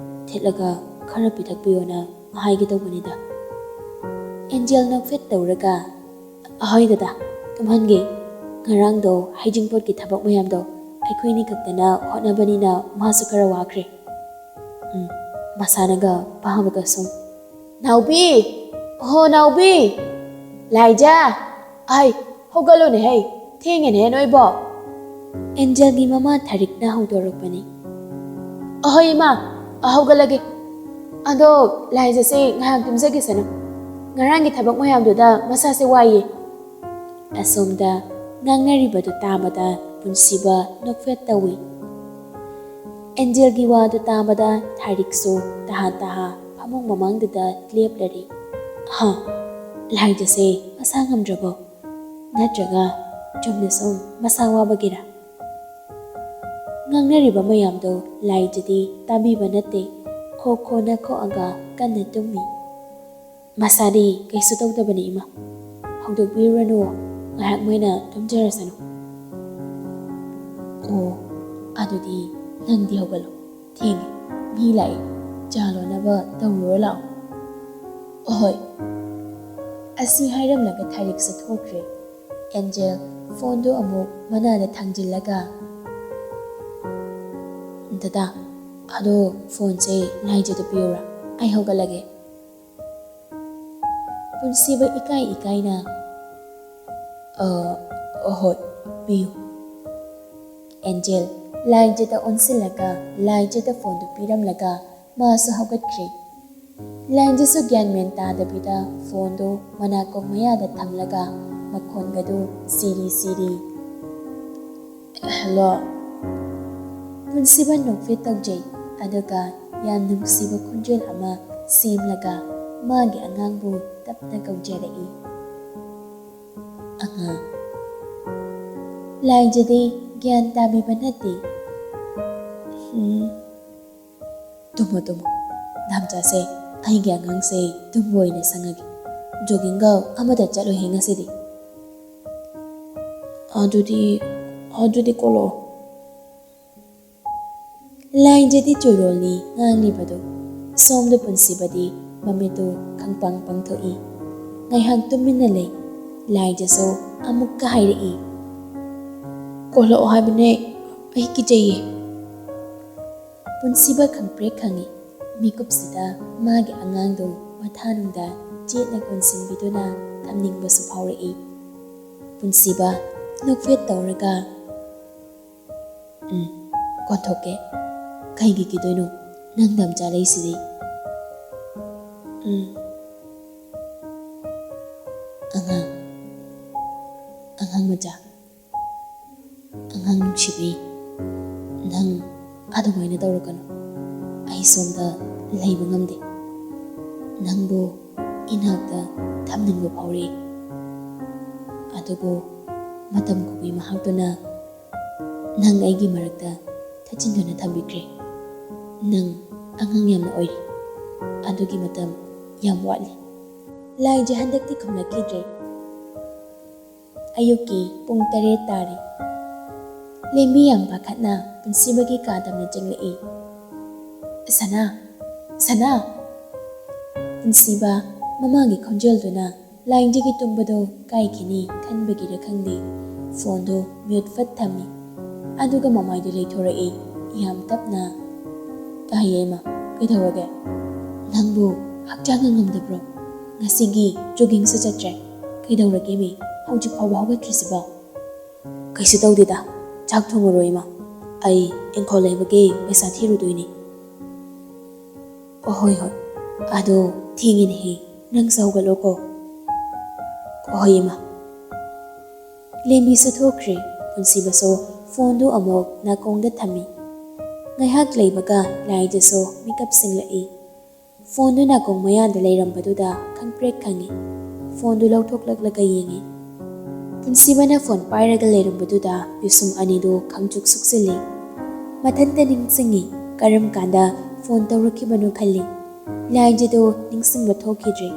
ꯊꯤꯠꯂꯒ ꯈꯔ ꯄꯤꯊꯛꯄꯤꯌꯣꯅ ꯍꯥꯏꯒꯦ ꯇꯧꯕꯅꯤꯗ. ꯑꯦꯟꯖꯦꯜ ꯅꯣꯛꯐꯦꯠ ꯇꯧꯔꯒ, ꯍꯣꯏ ꯗꯗꯥ, ꯇꯨꯝꯍꯟꯒꯦ. ꯉꯔꯥꯡꯗꯣ ꯍꯩꯖꯤꯡꯄꯣꯠꯀꯤ ꯊꯕꯛ ꯃꯌꯥꯝꯗꯣ ꯑꯩꯈꯣꯏꯅꯤ ꯈꯛꯇꯅ ꯍꯣꯠꯅꯕꯅꯤꯅ ꯃꯥꯁꯨ ꯈꯔ ꯋꯥꯈ꯭ꯔꯦ. ꯃꯁꯥꯅꯒ ꯄꯥꯕꯒ ꯁꯨꯝ. ꯅꯥꯎꯕꯤ! ꯅꯥꯎꯕꯤ! ꯂꯥꯏꯖꯥ! ꯍꯧꯒꯠꯂꯨꯅꯦꯍꯦ, ꯊꯦꯡꯉꯦꯅꯦꯍꯦ ꯅꯣꯏꯕꯣ. ꯑꯦꯟꯖꯦꯜꯒꯤ ꯃꯃꯥ ꯊꯥꯔꯤꯛꯅ ꯍꯧꯗꯣꯔꯛꯄꯅꯤ. ꯑꯍꯣꯏ ꯏꯃꯥ, ꯍꯧꯒꯠꯂꯒꯦ. ꯑꯗꯣ ꯂꯥꯏꯖꯥꯁꯦ ꯉꯥꯏꯍꯥꯛ ꯇꯨꯝꯖꯒꯤꯁꯅꯨ. ꯉꯔꯥꯡꯒꯤ ꯊꯕꯛ ꯃꯌꯥꯝꯗꯨꯗ ꯃꯁꯥꯁꯦ ꯋꯥꯏꯌꯦ. ꯑꯁꯣꯝꯗ ꯉꯥꯡꯅꯔꯤꯕꯗꯨ ꯇꯥꯕꯗ ꯄꯨꯟꯁꯤꯕ ꯅꯣꯛꯐꯦꯠ ꯇꯧꯏ. ꯑꯦꯟꯖꯦꯜꯒꯤ ꯋꯥꯗꯨ ꯇꯥꯕꯗ ꯊꯥꯔꯤꯛꯁꯨ ꯇꯍꯥ ꯐꯃꯨꯡ ꯃꯃꯥꯡꯗꯨꯗ ꯂꯦꯞꯂꯔꯤ. ꯂꯥꯏꯖꯥꯁꯦ ꯃꯁꯥ ꯉꯝꯗ꯭ꯔꯕꯣ? ꯅꯠꯇ꯭ꯔꯒ ꯆꯨꯝꯅ ꯁꯨꯝ ꯃꯁꯥ ꯋꯥꯕꯒꯤꯔ? ꯉꯥꯡꯅꯔꯤꯕ ꯃꯌꯥꯝꯗꯣ ꯂꯥꯏꯖꯥꯗꯤ ꯇꯥꯕꯤꯕ ꯅꯠꯇꯦ. ꯈꯣꯅ ꯈꯣꯛꯑꯒ ꯀꯟꯅ ꯇꯨꯝꯃꯤ. ꯃꯁꯥꯗꯤ ꯀꯩꯁꯨ ꯇꯧꯗꯕꯅꯤ ꯏꯃꯥ. ꯍꯧꯗꯣꯛꯄꯤꯔꯨꯔꯅꯨ, ꯉꯥꯏꯍꯥꯛ ꯃꯣꯏꯅ ꯇꯨꯝꯖꯔꯁꯅꯨ. ꯑꯗꯨꯗꯤ ꯅꯪꯗꯤ ꯍꯧꯒꯠꯂꯣ, ꯊꯦꯡꯉꯦ, ꯃꯤ ꯂꯥꯛꯑꯦ. ꯆꯥ ꯂꯣꯟꯅꯕ ꯇꯧꯔꯨꯔꯣ ꯂꯥꯛꯑꯣ. ꯑꯍꯣꯏ. ꯑꯁꯤ ꯍꯥꯏꯔꯝꯂꯒ ꯊꯥꯔꯤꯛꯁꯨ ꯊꯣꯛꯈ꯭ꯔꯦ. ꯑꯦꯟꯖꯦꯜ ꯐꯣꯟꯗꯨ ꯑꯃꯨꯛ ꯃꯅꯥꯗ ꯊꯥꯡꯖꯤꯜꯂꯒ, ꯗꯗꯥ, ꯑꯗꯣ ꯐꯣꯟꯁꯦ ꯂꯥꯏꯖꯥꯗ ꯄꯤꯌꯨꯔꯥ? ꯑꯩ ꯍꯧꯒꯠꯂꯒꯦ. ꯄꯨꯟꯁꯤꯕ ꯏꯀꯥꯏꯅ, ꯍꯣꯏ, ꯄꯤꯌꯨ. ꯑꯦꯟꯖꯦꯜ ꯂꯥꯏꯖꯥꯗ ꯑꯣꯟꯁꯤꯜꯂꯒ ꯂꯥꯏꯖꯥꯗ ꯐꯣꯟꯗꯨ ꯄꯤꯔꯝꯂꯒ ꯃꯥꯁꯨ ꯍꯧꯒꯠꯈ꯭ꯔꯦ. ꯂꯥꯏꯖꯥꯁꯨ ꯒ꯭ꯌꯥꯟ ꯃꯦꯟ ꯇꯥꯗꯕꯤꯗ ꯐꯣꯟꯗꯨ ꯃꯅꯥꯀꯣꯡ ꯃꯌꯥꯗ ꯊꯝꯂꯒ ꯃꯈꯣꯟꯒꯗꯨ ꯁꯤꯔꯤ. ꯍꯦꯂꯣ. ꯄꯨꯟꯁꯤꯕ ꯅꯣꯛꯐꯦꯠ ꯇꯧꯖꯩ. ꯑꯗꯨꯒ ꯌꯥꯝ ꯅꯨꯡꯁꯤꯕ ꯈꯣꯟꯖꯦꯜ ꯑꯃ ꯁꯦꯝꯂꯒ ꯃꯥꯒꯤ ꯑꯉꯥꯡꯕꯨ ꯇꯞꯅ ꯀꯧꯖꯔꯛꯏ. ꯑꯉꯥꯡ. ꯂꯥꯏꯖꯥꯗꯤ ꯒ꯭ꯌꯥꯟ ꯇꯥꯕꯤꯕ ꯅꯠꯇꯦ. ꯇꯨꯝꯃꯣ. ꯗꯥꯝꯆꯥꯁꯦ ꯑꯩꯒꯤ ꯑꯉꯥꯡꯁꯦ ꯇꯨꯝꯕ ꯑꯣꯏꯅ ꯁꯪꯉꯒꯦ. ꯖꯣꯒꯤꯡꯒ ꯑꯃꯗ ꯆꯠꯂꯣꯏꯍꯦ ꯉꯁꯤꯗꯤ. ꯑꯗꯨꯗꯤ ꯀꯣꯜꯂꯛꯑꯣ. ꯂꯥꯏꯖꯥꯗꯤ ꯆꯣꯏꯔꯣꯜꯅꯤ ꯉꯥꯡꯂꯤꯕꯗꯨ. ꯁꯣꯝꯗ ꯄꯨꯟꯁꯤꯕꯗꯤ ꯃꯃꯤꯠꯇꯨ ꯈꯪꯄꯥꯡ ꯄꯥꯡꯊꯣꯛꯏ. ꯉꯥꯏꯍꯥꯛ ꯇꯨꯃꯤꯟꯅ ꯂꯩ. ꯂꯥꯏꯖꯥꯁꯨ ꯑꯃꯨꯛꯀ ꯍꯥꯏꯔꯛꯏ. ꯀꯣꯜꯂꯛꯑꯣ ꯍꯥꯏꯕꯅꯦ, ꯑꯩ ꯀꯤꯖꯩꯌꯦ. ꯄꯨꯟꯁꯤꯕ ꯈꯪꯄ꯭ꯔꯦꯛ ꯈꯪꯉꯤ. ꯃꯤꯀꯨꯞꯁꯤꯗ ꯃꯥꯒꯤ ꯑꯉꯥꯡꯗꯨ ꯃꯊꯥꯅꯨꯡꯗ ꯆꯦꯠꯅ ꯀꯣꯟꯁꯤꯟꯕꯤꯗꯨꯅ ꯊꯝꯅꯤꯡꯕꯁꯨ ꯐꯥꯎꯔꯛꯏ. ꯄꯨꯟꯁꯤꯕ ꯅꯣꯛꯐꯦꯠ ꯇꯧꯔꯒ, ꯀꯣꯟꯊꯣꯛꯀꯦ. ꯀꯩꯒꯤ ꯀꯤꯗꯣꯏꯅꯣ? ꯅꯪ ꯗꯥꯝꯆꯥ ꯂꯩꯁꯤꯗꯤ. ꯑꯉꯥꯡ ꯃꯆꯥ, ꯑꯉꯥꯡ ꯅꯨꯡꯁꯤꯕꯤ, ꯅꯪ ꯑꯗꯨꯃꯥꯏꯅ ꯇꯧꯔꯛꯀꯅꯨ. ꯑꯩ ꯁꯣꯝꯗ ꯂꯩꯕ ꯉꯝꯗꯦ. ꯅꯪꯕꯨ ꯏꯅꯥꯛꯇ ꯊꯝꯅꯤꯡꯕ ꯐꯥꯎꯔꯛꯏ. ꯑꯗꯨꯕꯨ ꯃꯇꯝ ꯀꯨꯝꯕꯤ ꯃꯍꯥꯛꯇꯨꯅ ꯅꯪ ꯑꯩꯒꯤ ꯃꯔꯛꯇ ꯊꯠꯆꯤꯟꯗꯨꯅ ꯊꯝꯕꯤꯈ꯭ꯔꯦ. ꯅꯪ ꯑꯉꯥꯡ ꯌꯥꯝꯅ ꯑꯣꯏꯔꯤ. ꯑꯗꯨꯒꯤ ꯃꯇꯝ ꯌꯥꯝ ꯋꯥꯠꯂꯤ. ꯂꯥꯏꯖꯥ ꯍꯟꯗꯛꯇꯤ ꯈꯨꯝꯂꯛꯈꯤꯗ꯭ꯔꯦ. ꯑꯌꯨꯛꯀꯤ ꯄꯨꯡ 8 ꯇꯥꯔꯤ. ꯂꯦꯡꯕꯤ ꯌꯥꯝ ꯄꯥꯈꯠꯅ ꯄꯨꯟꯁꯤꯕꯒꯤ ꯀꯥ ꯇꯝꯅ ꯆꯪꯂꯛꯏ. Sana! Punsiba mamagi khonjelduna lainjigi tumbado kaikini khanbagira khangde phone do mute fat thami aduga mamai de leithore yam tapna ayema kidhawage nangbu hakjang ngamdabro ngasigi jogging sa chatre kidhawage mi hauji phawa hawgatrisiba kaisu tawdida chak thongoroima ai engkholebage pesa thirudoini ohoi hoi ado thingin hi nang saugaloko ohima lembi sa thokre punsiba so phone do amok nakong da thami ngaihak leibaga laija so makeup singlai phone do nakong maya da leirambadu da khangprek khangi phone do lauthoklalaka yengi punsiba na phone pairaga leirambadu da yusum ani do khangchuk suksili mathanta ningsingi karam kanda phone tawrakibanu khalli laija do ningsingba thokidre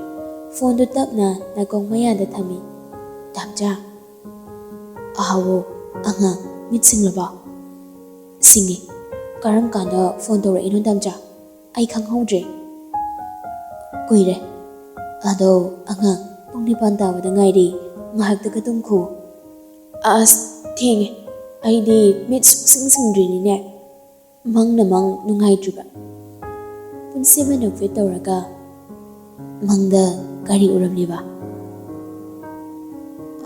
phone do tapna nakong maya da thami damja ahawo anga mitsinglaba singi karam kanda phone tawra inu damja ai khanghaudre kuire ado anga pungni pantawada ngairi ngahak da katumkhu as thingi aidi mit singdrini ne mangna mang nungai juba punsiba no fit tawraga mangda kari uramliba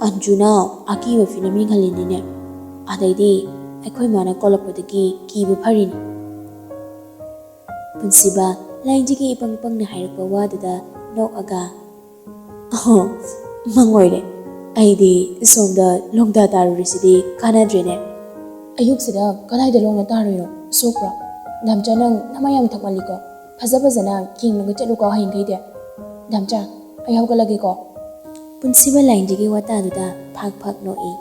anjuna akiba filmi khalini ne adaidi akhoi mana kolapodagi kibu pharini punsiba lainjigi ipangpang na hairakwa wadada nokaga mangoire aidi somda longda tarurisidi kanadrene ayuksida kadaida longna taruino sopra damcha nang namayam thakmaliko phajabajana kingnaga chaluko haingaide damcha ayawgalage ko punsiba lainjigi wataduda phak noi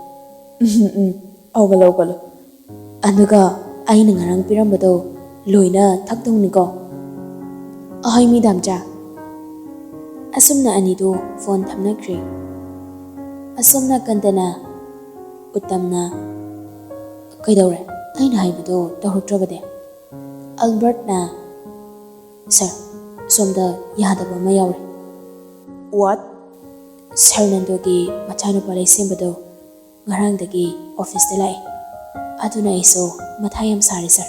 awgalo anuga aina ngarang pirambado loina thakdongni ko ahai mi damcha asumna anido phone thamnakre asumna kandana utamna kaidawre aina haibado tawruktrabade albert na sir somda yadaba ma yawre what Sernandogi machano palay simbado ngarangdagi office dalai aduna iso mathayam sari sir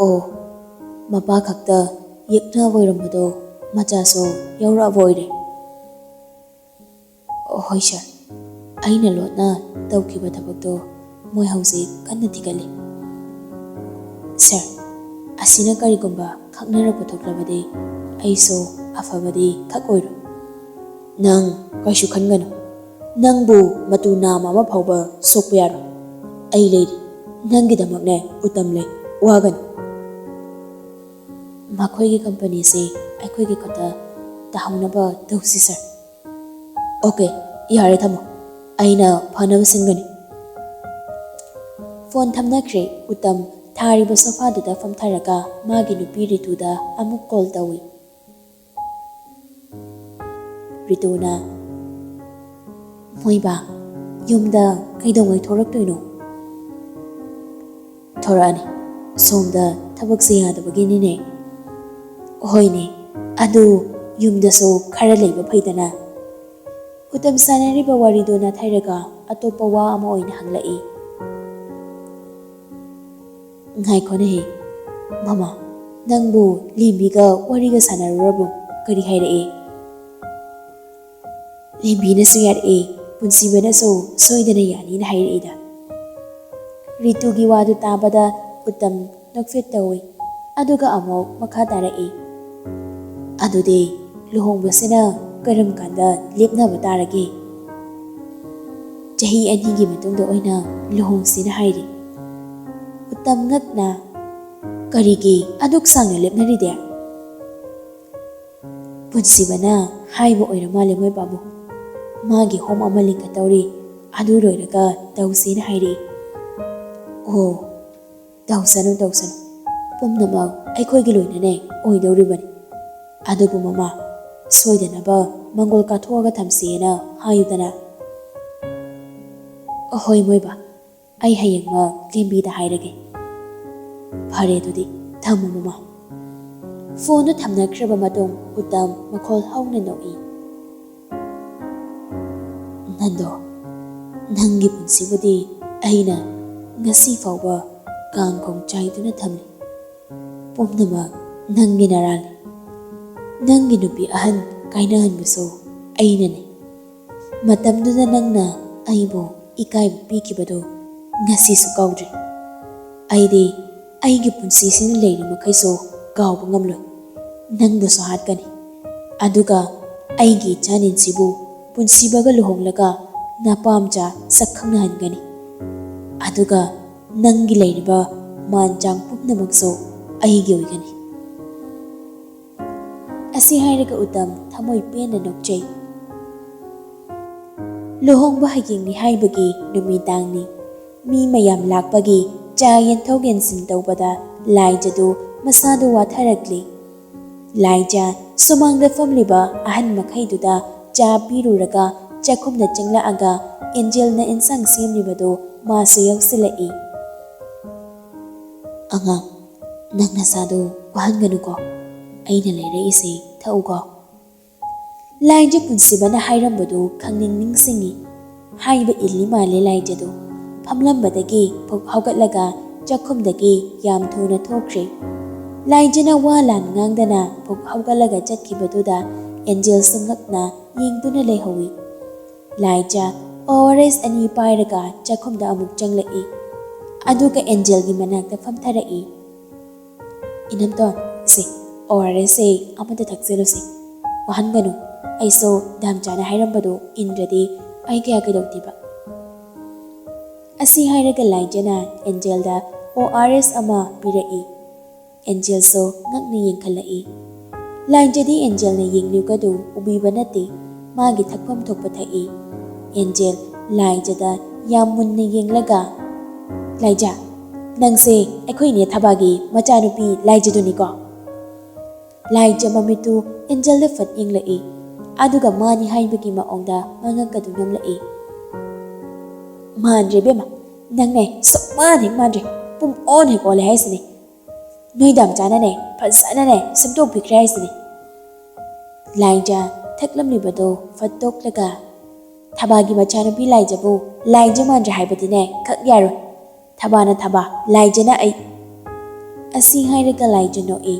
o mapa khakta yekna voirambado macha so yaura voire hoi sir aina lotna tawkiba thabakto moi hausi kanna thigali sir asina karigumba khaknara puthoklabade aiso afabadi khakoiro nang kaisu khangano nangbu matu nama ma phawba sokpa yaro ai leiri nangi damakne utam le wagan makhoi gi company se akhoi gi khata tahaunaba tausi sir okay yare thamo aina phanaba singani phone thamnakre utam thariba sofa duda famtharaga magi nupi rituda amuk call tawi Rituna Moiba Yumda Kaidawai Thoraktoino Thorani Somda Tabakse Yadabagini Hoine Adu Yumda so Karaleba Paidana Utam Sanariba Waridona Thairaga Atopawa Amoin Hanglai Ngai Konehe Mama Nangbu Limbiga Wariga Sanarabu Kari Haire Lembina so yare punsibana so soidana yani na hairida ritu gi wadu tabada utam nokfit tawi aduga amok makha tarae adude luhongbasina karam kanda lepna batarage jahi ani gi matungda oina luhongsina hairi utam ngatna karigi aduk sangna lepna ride punsibana haibo oiramale moi babu magi home amalinga tawri adu roiraga tawsina hairi oh tawsanu pumnama aikhoigi loinane oidoribani adubu mama soidanaba mangol ka thoga thamsena hayudana ahoi moiba ai hayengma lembi da hairage phare dudi thamu mama ꯐꯣꯟꯗꯨ ꯊꯝꯅꯈ꯭ꯔꯕ ꯃꯇꯨꯡ ꯎꯇꯝ ꯃꯈꯣꯜ ꯍꯧꯅ ꯅꯣꯛꯏ. ꯅꯟꯗꯣ, ꯅꯪꯒꯤ ꯄꯨꯟꯁꯤꯕꯨꯗꯤ ꯑꯩꯅ ꯉꯁꯤ ꯐꯥꯎꯕ ꯀꯥꯡꯈꯣꯡ ꯆꯥꯏꯗꯨꯅ ꯊꯝꯂꯤ. ꯄꯨꯝꯅꯃꯛ ꯅꯪꯒꯤ ꯅꯔꯥꯜꯅꯤ. ꯅꯪꯒꯤ ꯅꯨꯄꯤ ꯑꯍꯟ ꯀꯥꯏꯅꯍꯟꯕꯁꯨ ꯑꯩꯅꯅꯤ. ꯃꯇꯝꯗꯨꯗ ꯅꯪꯅ ꯑꯩꯕꯨ ꯏꯀꯥꯏꯕ ꯄꯤꯈꯤꯕꯗꯨ ꯉꯁꯤꯁꯨ ꯀꯥꯎꯗ꯭ꯔꯤ. ꯑꯩꯗꯤ ꯑꯩꯒꯤ ꯄꯨꯟꯁꯤꯁꯤꯅ ꯂꯩꯔꯤ ꯃꯈꯩꯁꯨ ꯀꯥꯎꯕ ꯉꯝꯂꯣꯏ. ꯅꯪꯕꯨꯁꯨ ꯍꯥꯠꯀꯅꯤ. ꯑꯗꯨꯒ ꯑꯩꯒꯤ ꯏꯆꯥꯅꯤꯟꯁꯤꯕꯨ ꯄꯨꯟꯁꯤꯕꯒ ꯂꯨꯍꯣꯡꯂꯒ ꯅꯄꯥꯝꯆꯥ ꯁꯛꯈꯪꯅꯍꯟꯒꯅꯤ. ꯑꯗꯨꯒ ꯅꯪꯒꯤ ꯂꯩꯔꯤꯕ ꯃꯥꯟꯆꯥꯡ ꯄꯨꯝꯅꯃꯛꯁꯨ ꯑꯩꯒꯤ ꯑꯣꯏꯒꯅꯤ. ꯑꯁꯤ ꯍꯥꯏꯔꯒ ꯎꯇꯝ ꯊꯃꯣꯏ ꯄꯦꯟꯅ ꯅꯣꯛꯆꯩ. ꯂꯨꯍꯣꯡꯕ ꯍꯌꯦꯡꯅꯤ ꯍꯥꯏꯕꯒꯤ ꯅꯨꯃꯤꯗꯥꯡꯅꯤ. ꯃꯤ ꯃꯌꯥꯝ ꯂꯥꯛꯄꯒꯤ ꯆꯥ ꯌꯦꯟꯊꯣꯛ ꯌꯦꯟꯁꯤꯟ ꯇꯧꯕꯗ ꯂꯥꯏꯖꯗꯨ ꯃꯁꯥꯗꯨ ꯋꯥꯊꯔꯛꯂꯤ. ꯂꯥꯏꯖ ꯁꯨꯃꯥꯡꯗ ꯐꯝꯂꯤꯕ ꯑꯍꯟ ꯃꯈꯩꯗꯨꯗ ꯆꯥ ꯄꯤꯔꯨꯔꯒ ꯆꯥꯛꯈꯨꯝꯗ ꯆꯪꯂꯛꯑꯒ ꯑꯦꯟꯖꯦꯜꯅ ꯏꯟꯁꯥꯡ ꯁꯦꯝꯂꯤꯕꯗꯨ ꯃꯥꯁꯨ ꯌꯥꯎꯁꯤꯜꯂꯛꯏ. ꯑꯉꯥꯡ, ꯅꯪ ꯅꯁꯥꯗꯨ ꯋꯥꯍꯟꯒꯅꯨꯀꯣ. ꯑꯩꯅ ꯂꯩꯔꯛꯏꯁꯦ ꯊꯛꯎꯀꯣ. ꯂꯥꯏꯖ ꯄꯨꯟꯁꯤꯕꯅ ꯍꯥꯏꯔꯝꯕꯗꯨ ꯈꯪꯅꯤꯡ ꯅꯤꯡꯁꯤꯡꯉꯤ. ꯍꯥꯏꯕ ꯏꯜꯂꯤ ꯃꯥꯜꯂꯦ ꯂꯥꯏꯖꯗꯨ. ꯐꯝꯂꯝꯕꯗꯒꯤ ꯐꯨꯛ ꯍꯧꯒꯠꯂꯒ ꯆꯥꯛꯈꯨꯝꯗꯒꯤ ꯌꯥꯝ ꯊꯨꯅ ꯊꯣꯛꯈ꯭ꯔꯦ. ꯂꯥꯏꯖꯅ ꯋꯥ ꯂꯥꯟ ꯉꯥꯡꯗꯅ ꯐꯨꯛ ꯍꯧꯒꯠꯂꯒ ꯆꯠꯈꯤꯕꯗꯨꯗ ꯑꯦꯟꯖꯦꯜꯁꯨ ꯉꯛꯅ ꯌꯦꯡꯗꯨꯅ ꯂꯩꯍꯧꯏ. ꯂꯥꯏꯖ ORS 2 ꯄꯥꯏꯔꯒ ꯆꯥꯛꯈꯨꯝꯗ ꯑꯃꯨꯛ ꯆꯪꯂꯛꯏ. ꯑꯗꯨꯒ ꯑꯦꯟꯖꯦꯜꯒꯤ ꯃꯅꯥꯛꯇ ꯐꯝꯊꯔꯛꯏ. ꯏꯅꯝꯇꯣꯟ, ꯁꯦ ORS ꯑꯃꯇ ꯊꯛꯆꯤꯜꯂꯨꯁꯤ. ꯋꯥꯍꯟꯒꯅꯨ. ꯑꯩꯁꯨ ꯙꯝꯆꯥꯅ ꯍꯥꯏꯔꯝꯕꯗꯨ ꯏꯟꯗ꯭ꯔꯗꯤ ꯑꯩ ꯀꯌꯥ ꯀꯩꯗꯧꯗꯦꯕ. ꯑꯁꯤ ꯍꯥꯏꯔꯒ ꯂꯥꯏꯖꯅ ꯑꯦꯟꯖꯦꯜꯗ ORS ꯑꯃ ꯄꯤꯔꯛꯏ. ꯑꯦꯟꯖꯦꯜꯁꯨ ꯉꯛꯅ ꯌꯦꯡꯈꯠꯂꯛꯏ. ꯂꯥꯏꯖꯗꯤ ꯑꯦꯟꯖꯦꯜꯅ ꯌꯦꯡꯂꯤꯕꯗꯨ ꯎꯕꯤꯕ ꯅꯠꯇꯦ. ꯃꯥꯒꯤ ꯊꯛꯐꯝ ꯊꯣꯛꯄ ꯊꯛꯏ. ꯑꯦꯟꯖꯦꯜ ꯂꯥꯏꯖꯗ ꯌꯥꯝ ꯃꯨꯟꯅ ꯌꯦꯡꯂꯒ, ꯂꯥꯏꯖ, ꯅꯪꯁꯦ ꯑꯩꯈꯣꯏꯅꯦ ꯊꯕꯥꯒꯤ ꯃꯆꯥꯅꯨꯄꯤ ꯂꯥꯏꯖꯗꯨꯅꯤꯀꯣ? ꯂꯥꯏꯖ ꯃꯃꯤꯠꯇꯨ ꯑꯦꯟꯖꯦꯜꯗ ꯐꯠ ꯌꯦꯡꯂꯛꯏ. ꯑꯗꯨꯒ ꯃꯥꯅꯤ ꯍꯥꯏꯕꯒꯤ ꯃꯑꯣꯡꯗ ꯃꯉꯛꯀꯗꯨ ꯅꯣꯝꯂꯛꯏ. ꯃꯥꯟꯗ꯭ꯔꯦ ꯕꯦꯝꯃ, ꯅꯪꯅꯦ ꯁꯨꯛꯃꯥꯟ ꯍꯦꯛ ꯃꯥꯟꯗ꯭ꯔꯦ. ꯄꯨꯡ ꯑꯣꯟ ꯍꯦꯛ ꯑꯣꯜꯂꯦ ꯍꯥꯏꯁꯤꯅꯦ. ꯅꯣꯏ ꯗꯥꯝꯆꯥꯅꯅꯦ ꯐꯖꯅꯅꯦ ꯁꯦꯝꯗꯣꯛꯄꯤꯈ꯭ꯔꯦ ꯍꯥꯏꯁꯤꯅꯦ. ꯂꯥꯏꯖ ꯊꯛꯂꯝꯂꯤꯕꯗꯨ ꯐꯠꯇꯣꯛꯂꯒ, ꯊꯕꯥꯒꯤ ꯃꯆꯥꯅꯨꯄꯤ ꯂꯥꯏꯖꯕꯨ ꯂꯥꯏꯖ ꯃꯥꯟꯗ꯭ꯔꯦ ꯍꯥꯏꯕꯗꯤꯅꯦ ꯈꯛ ꯌꯥꯔꯣꯏ. ꯊꯕꯥꯅ ꯊꯕꯥ, ꯂꯥꯏꯖꯅ ꯑꯩ. ꯑꯁꯤ ꯍꯥꯏꯔꯒ ꯂꯥꯏꯖ ꯅꯣꯛꯏ.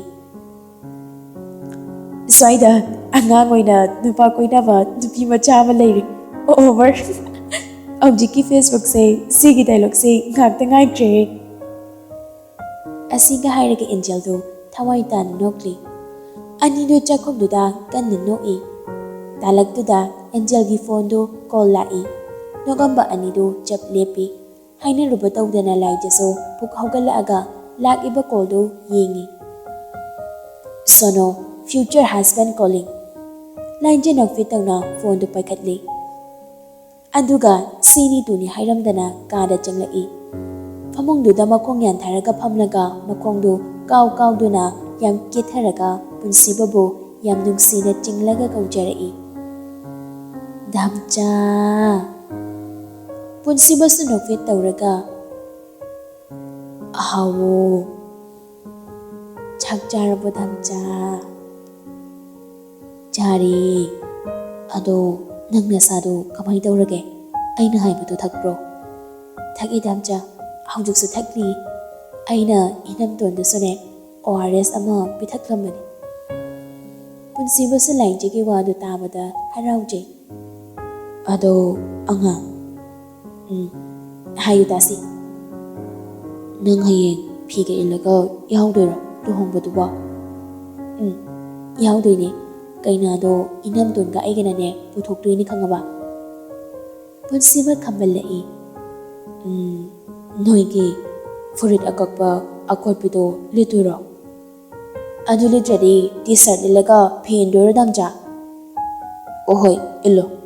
ꯁ꯭ꯋꯥꯏꯗ ꯑꯉꯥꯡ ꯑꯣꯏꯅ ꯅꯨꯄꯥ ꯀꯣꯏꯅꯕ ꯅꯨꯄꯤ ꯃꯆꯥ ꯑꯃ ꯂꯩꯔꯤ. ꯑꯣꯚꯔ. ꯍꯧꯖꯤꯛꯀꯤ ꯐꯦꯁꯕꯨꯛꯁꯦ ꯁꯤꯒꯤ ꯗꯥꯏꯂꯣꯛꯁꯦ ꯉꯥꯛꯇ ꯉꯥꯏꯈ꯭ꯔꯦ. ꯑꯁꯤꯒ ꯍꯥꯏꯔꯒ ꯑꯦꯟꯖꯦꯜꯗꯨ ꯊꯋꯥꯏ ꯇꯥꯅ ꯅꯣꯛꯂꯤ. ꯑꯅꯤꯗꯨ ꯆꯥꯛꯈꯨꯝꯗꯨꯗ ꯀꯟꯅ ꯅꯣꯛꯏ. ꯇꯥꯂꯛꯇꯨꯗ ꯑꯦꯟꯖꯦꯜꯒꯤ ꯐꯣꯟꯗꯨ ꯀꯣꯜ ꯂꯥꯛꯏ. ꯅꯣꯛꯑꯝꯕ ꯑꯅꯤꯗꯨ ꯆꯞ ꯂꯦꯞꯄꯤ. ꯍꯥꯏꯅꯔꯨꯕ ꯇꯧꯗꯅ ꯂꯥꯏꯖꯁꯨ ꯄꯨꯛ ꯍꯧꯒꯠꯂꯛꯑꯒ ꯂꯥꯛꯏꯕ ꯀꯣꯜꯗꯨ ꯌꯦꯡꯉꯤ. ꯁꯣꯅꯣ, ꯐ꯭ꯌꯨꯆꯔ ꯍꯁꯕꯦꯟ ꯀꯣꯂꯤꯡ. ꯂꯥꯏꯖ ꯅꯣꯛꯐꯦꯠ ꯇꯧꯅ ꯐꯣꯟꯗꯨ ꯄꯥꯏꯈꯠꯂꯤ. ꯑꯗꯨꯒ ꯁꯤꯅꯤ ꯇꯨꯅꯤ ꯍꯥꯏꯔꯝꯗꯅ ꯀꯥꯗ ꯆꯪꯂꯛꯏ. ꯐꯃꯨꯡꯗꯨꯗ ꯃꯈꯣꯡ ꯌꯥꯟꯊꯔꯒ ꯐꯝꯂꯒ ꯃꯈꯣꯡꯗꯨ ꯀꯥꯎ ꯀꯥꯎꯗꯨꯅ ꯌꯥꯝ ꯀꯦꯊꯔꯒ ꯄꯨꯟꯁꯤꯕꯕꯨ ꯌꯥꯝ ꯅꯨꯡꯁꯤꯅ ꯆꯤꯡꯂꯒ ꯀꯧꯖꯔꯛꯏ. ꯙꯝꯆꯥ. ꯄꯨꯟꯁꯤꯕꯁꯨ ꯅꯣꯛꯐꯦꯠ ꯇꯧꯔꯒ, ꯑꯍꯥꯎꯋꯣ. ꯆꯥꯛ ꯆꯥꯔꯕꯣ ꯙꯝꯆꯥ? ꯆꯥꯔꯦ. ꯑꯗꯣ ꯅꯪ ꯅꯁꯥꯗꯣ ꯀꯃꯥꯏ ꯇꯧꯔꯒꯦ? ꯑꯩꯅ ꯍꯥꯏꯕꯗꯣ ꯊꯛꯄ꯭ꯔꯣ? ꯊꯛꯏ ꯙꯝꯆꯥ, ꯍꯧꯖꯤꯛꯁꯨ ꯊꯛꯂꯤ. ꯑꯩꯅ ꯏꯅꯝꯇꯣꯟꯗꯁꯨꯅꯦ ORS ꯑꯃ ꯄꯤꯊꯛꯂꯝꯕꯅꯤ. ꯄꯨꯟꯁꯤꯕꯁꯨ ꯂꯥꯏꯖꯒꯤ ꯋꯥꯗꯨ ꯇꯥꯕꯗ ꯍꯔꯥꯎꯖꯩ. ꯑꯗꯣ ꯑꯉꯥꯡ, ꯍꯥꯏꯌꯨ ꯇꯥꯁꯤ. ꯅꯪ ꯍꯌꯦꯡ ꯐꯤꯒ ꯏꯜꯂꯒ ꯌꯥꯎꯗꯣꯏꯔꯣ ꯂꯨꯍꯣꯡꯕꯗꯨꯕꯣ? ꯌꯥꯎꯗꯣꯏꯅꯦ. ꯀꯩꯅꯥꯗꯣ ꯏꯅꯝꯇꯣꯟꯒ ꯑꯩꯒꯅꯅꯦ ꯄꯨꯊꯣꯛꯇꯣꯏꯅꯤ ꯈꯪꯉꯕ? ꯄꯨꯟꯁꯤꯕ ꯈꯝꯕꯜꯂꯛꯏ. ꯅꯣꯏꯒꯤ ꯐꯨꯔꯤꯠ ꯑꯀꯛꯄ ꯑꯀꯣꯠꯄꯤꯗꯣ ꯂꯤꯠꯇꯣꯏꯔꯣ? ꯑꯗꯨ ꯂꯤꯠꯇ꯭ꯔꯗꯤ ꯇꯤ ꯁꯥꯔꯠ ꯂꯤꯠꯂꯒ ꯐꯤ ꯏꯟꯗꯣꯏꯔꯣ ꯙꯝꯆꯥ? ꯑꯣꯍꯣꯏ, ꯏꯜꯂꯣ.